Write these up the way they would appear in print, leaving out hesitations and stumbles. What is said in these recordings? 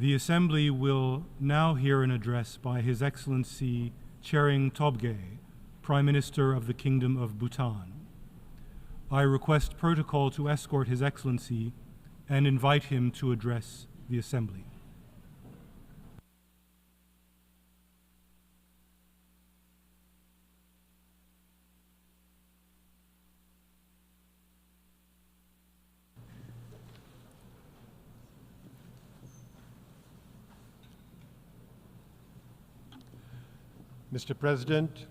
The Assembly will now hear an address by His Excellency Tshering Tobgay, Prime Minister of the Kingdom of Bhutan. I request protocol to escort His Excellency and invite him to address the Assembly. Mr. President,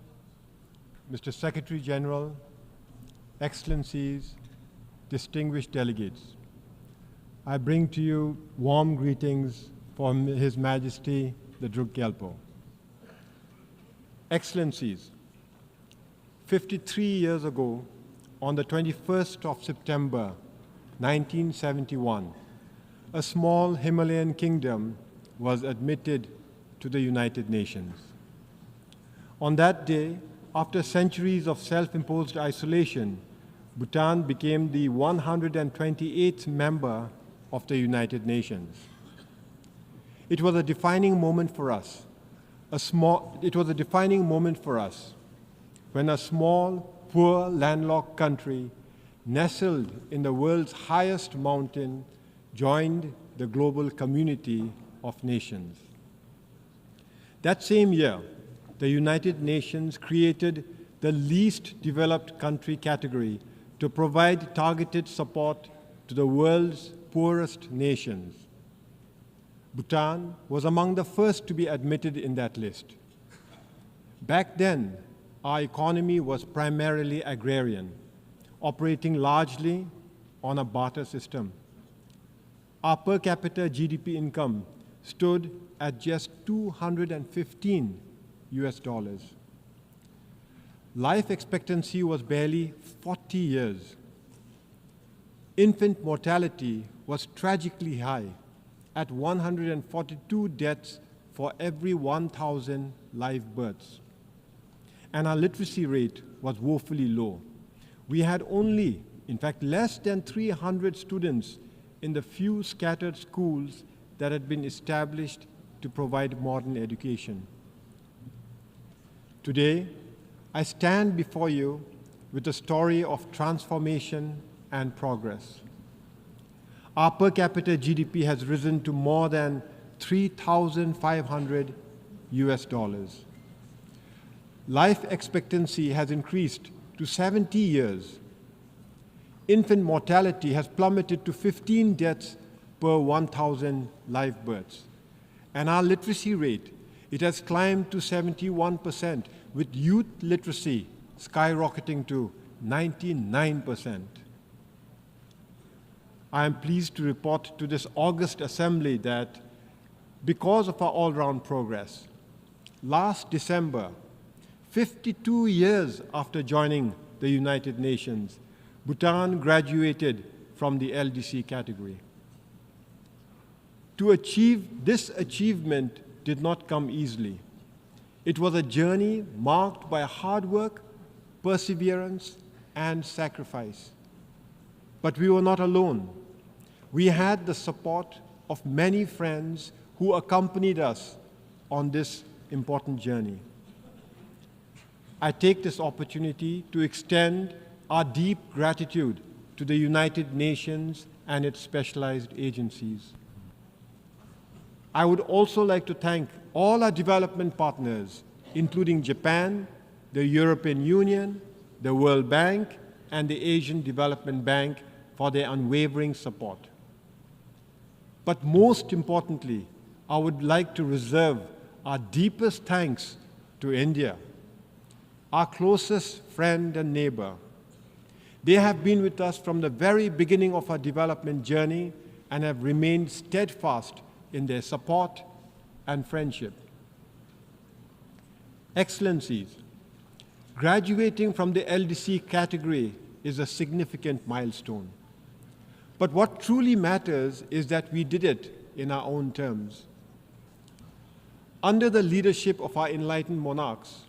Mr. Secretary General, Excellencies, distinguished delegates, I bring to you warm greetings from His Majesty the Druk Gyalpo. Excellencies, 53 years ago, on the 21st of September, 1971, a small Himalayan kingdom was admitted to the United Nations. On that day, after centuries of self-imposed isolation, Bhutan became the 128th member of the United Nations. It was a defining moment for us. When a small, poor, landlocked country nestled in the world's highest mountain joined the global community of nations. That same year, the United Nations created the least developed country category to provide targeted support to the world's poorest nations. Bhutan was among the first to be admitted in that list. Back then, our economy was primarily agrarian, operating largely on a barter system. Our per capita GDP income stood at just $215 US. Life expectancy was barely 40 years. Infant mortality was tragically high at 142 deaths for every 1,000 live births. And our literacy rate was woefully low. We had only, in fact, less than 300 students in the few scattered schools that had been established to provide modern education. Today, I stand before you with a story of transformation and progress. Our per capita GDP has risen to more than $3,500 US. Life expectancy has increased to 70 years. Infant mortality has plummeted to 15 deaths per 1,000 live births. And our literacy rate, it has climbed to 71%, with youth literacy skyrocketing to 99%. I am pleased to report to this august assembly that because of our all-round progress, last December, 52 years after joining the United Nations, Bhutan graduated from the LDC category. To achieve this achievement did not come easily. It was a journey marked by hard work, perseverance, and sacrifice. But we were not alone. We had the support of many friends who accompanied us on this important journey. I take this opportunity to extend our deep gratitude to the United Nations and its specialized agencies. I would also like to thank all our development partners, including Japan, the European Union, the World Bank, and the Asian Development Bank for their unwavering support. But most importantly, I would like to reserve our deepest thanks to India, our closest friend and neighbor. They have been with us from the very beginning of our development journey and have remained steadfast in their support and friendship. Excellencies, graduating from the LDC category is a significant milestone. But what truly matters is that we did it in our own terms. Under the leadership of our enlightened monarchs,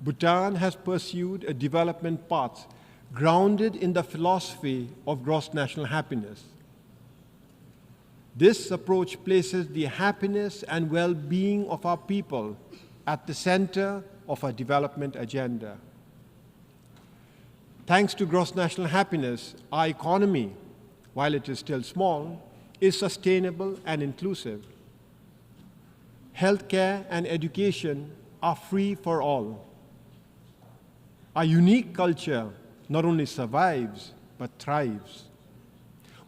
Bhutan has pursued a development path grounded in the philosophy of gross national happiness. This approach places the happiness and well-being of our people at the center of our development agenda. Thanks to gross national happiness, our economy, while it is still small, is sustainable and inclusive. Healthcare and education are free for all. Our unique culture not only survives, but thrives.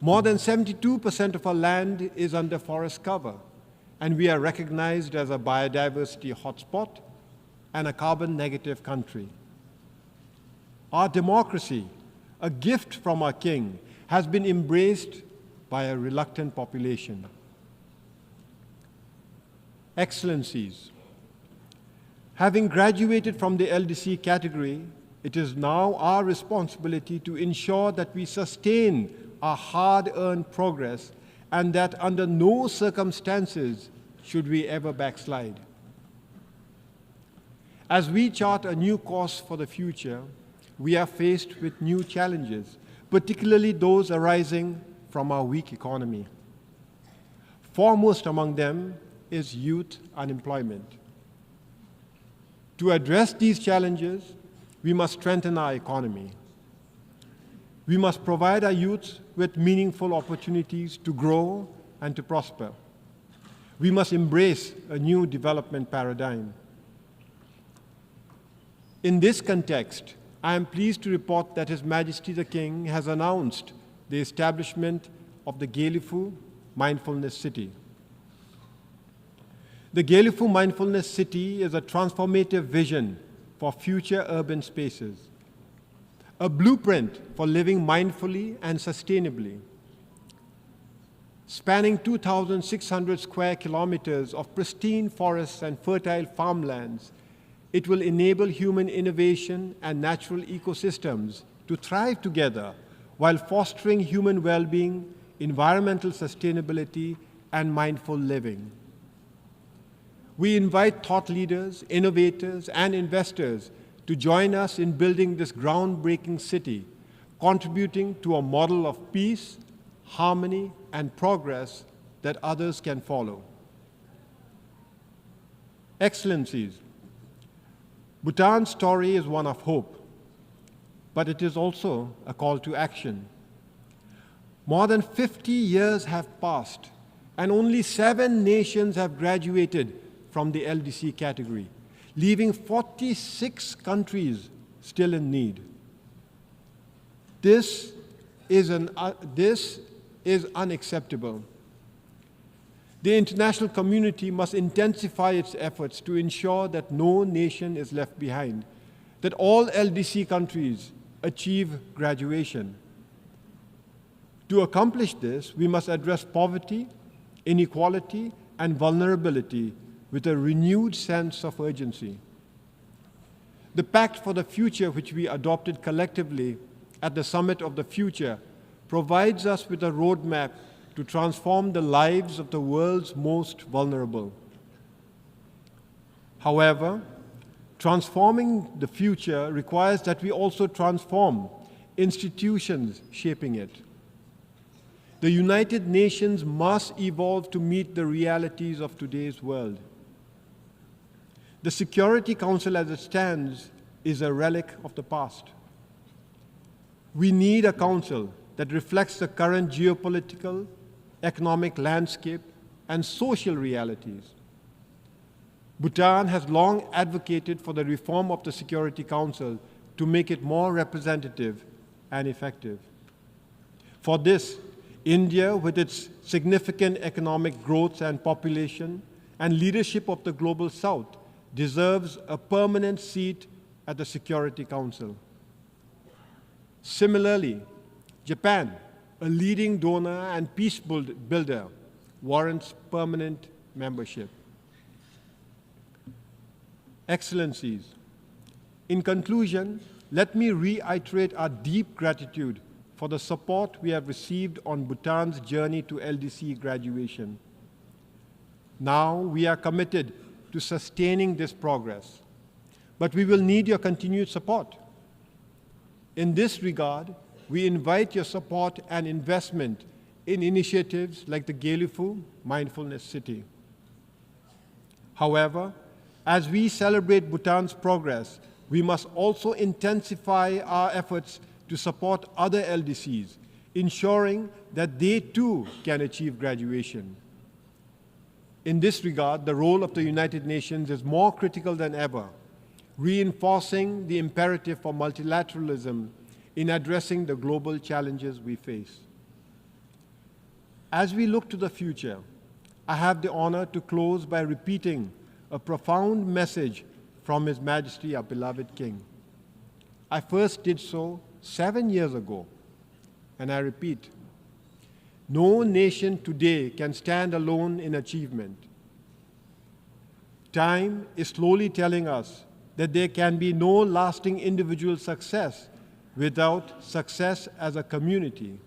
More than 72% of our land is under forest cover, and we are recognized as a biodiversity hotspot and a carbon-negative country. Our democracy, a gift from our king, has been embraced by a reluctant population. Excellencies, having graduated from the LDC category, it is now our responsibility to ensure that we sustain our hard-earned progress and that under no circumstances should we ever backslide. As we chart a new course for the future, we are faced with new challenges, particularly those arising from our weak economy. Foremost among them is youth unemployment. To address these challenges, we must strengthen our economy. We must provide our youth with meaningful opportunities to grow and to prosper. We must embrace a new development paradigm. In this context, I am pleased to report that His Majesty the King has announced the establishment of the Gaelifu Mindfulness City. The Gaelifu Mindfulness City is a transformative vision for future urban spaces, a blueprint for living mindfully and sustainably. Spanning 2,600 square kilometers of pristine forests and fertile farmlands, it will enable human innovation and natural ecosystems to thrive together while fostering human well-being, environmental sustainability, and mindful living. We invite thought leaders, innovators, and investors to join us in building this groundbreaking city, contributing to a model of peace, harmony, and progress that others can follow. Excellencies, Bhutan's story is one of hope, but it is also a call to action. More than 50 years have passed, and only 7 nations have graduated from the LDC category, leaving 46 countries still in need. This is unacceptable. The international community must intensify its efforts to ensure that no nation is left behind, that all LDC countries achieve graduation. To accomplish this, we must address poverty, inequality, and vulnerability with a renewed sense of urgency. The Pact for the Future, which we adopted collectively at the Summit of the Future, provides us with a roadmap to transform the lives of the world's most vulnerable. However, transforming the future requires that we also transform institutions shaping it. The United Nations must evolve to meet the realities of today's world. The Security Council as it stands is a relic of the past. We need a council that reflects the current geopolitical, economic landscape, and social realities. Bhutan has long advocated for the reform of the Security Council to make it more representative and effective. For this, India, with its significant economic growth and population and leadership of the Global South, deserves a permanent seat at the Security Council. Similarly, Japan, a leading donor and peace builder, warrants permanent membership. Excellencies, in conclusion, let me reiterate our deep gratitude for the support we have received on Bhutan's journey to LDC graduation. Now we are committed to sustaining this progress, but we will need your continued support. In this regard, we invite your support and investment in initiatives like the Gelifu Mindfulness City. However, as we celebrate Bhutan's progress, we must also intensify our efforts to support other LDCs, ensuring that they too can achieve graduation. In this regard, the role of the United Nations is more critical than ever, reinforcing the imperative for multilateralism in addressing the global challenges we face. As we look to the future, I have the honor to close by repeating a profound message from His Majesty, our beloved King. I first did so 7 years ago, and I repeat, no nation today can stand alone in achievement. Time is slowly telling us that there can be no lasting individual success without success as a community.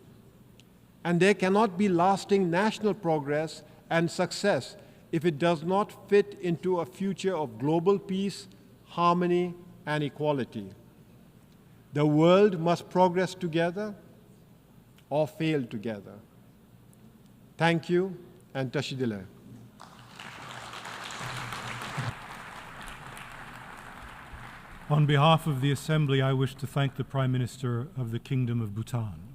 And there cannot be lasting national progress and success if it does not fit into a future of global peace, harmony, and equality. The world must progress together or fail together. Thank you, and Tashidile. On behalf of the Assembly, I wish to thank the Prime Minister of the Kingdom of Bhutan.